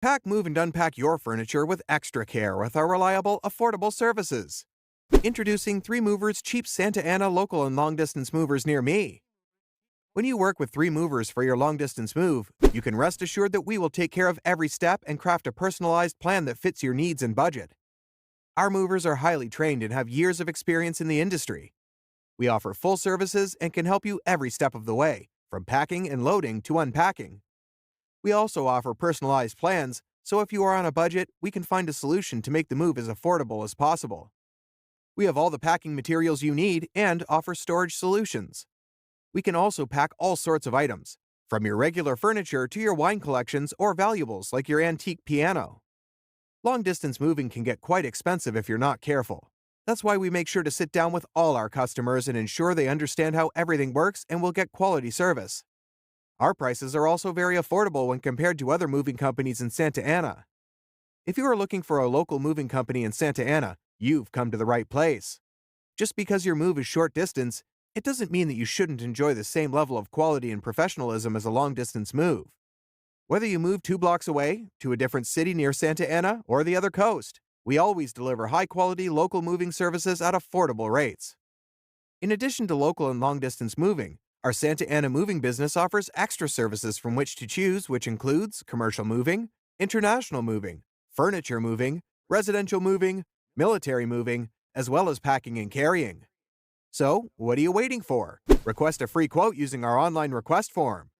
Pack, move, and unpack your furniture with extra care with our reliable, affordable services. Introducing 3 Movers cheap Santa Ana local and long distance movers near me. When you work with 3 Movers for your long distance move, you can rest assured that we will take care of every step and craft a personalized plan that fits your needs and budget. Our movers are highly trained and have years of experience in the industry. We offer full services and can help you every step of the way, from packing and loading to unpacking. We also offer personalized plans, so if you are on a budget, we can find a solution to make the move as affordable as possible. We have all the packing materials you need and offer storage solutions. We can also pack all sorts of items, from your regular furniture to your wine collections or valuables like your antique piano. Long-distance moving can get quite expensive if you're not careful. That's why we make sure to sit down with all our customers and ensure they understand how everything works and will get quality service. Our prices are also very affordable when compared to other moving companies in Santa Ana. If you are looking for a local moving company in Santa Ana, you've come to the right place. Just because your move is short distance, it doesn't mean that you shouldn't enjoy the same level of quality and professionalism as a long-distance move. Whether you move 2 blocks away, to a different city near Santa Ana, or the other coast, we always deliver high-quality local moving services at affordable rates. In addition to local and long-distance moving, our Santa Ana moving business offers extra services from which to choose, which includes commercial moving, international moving, furniture moving, residential moving, military moving, as well as packing and carrying. So, what are you waiting for? Request a free quote using our online request form.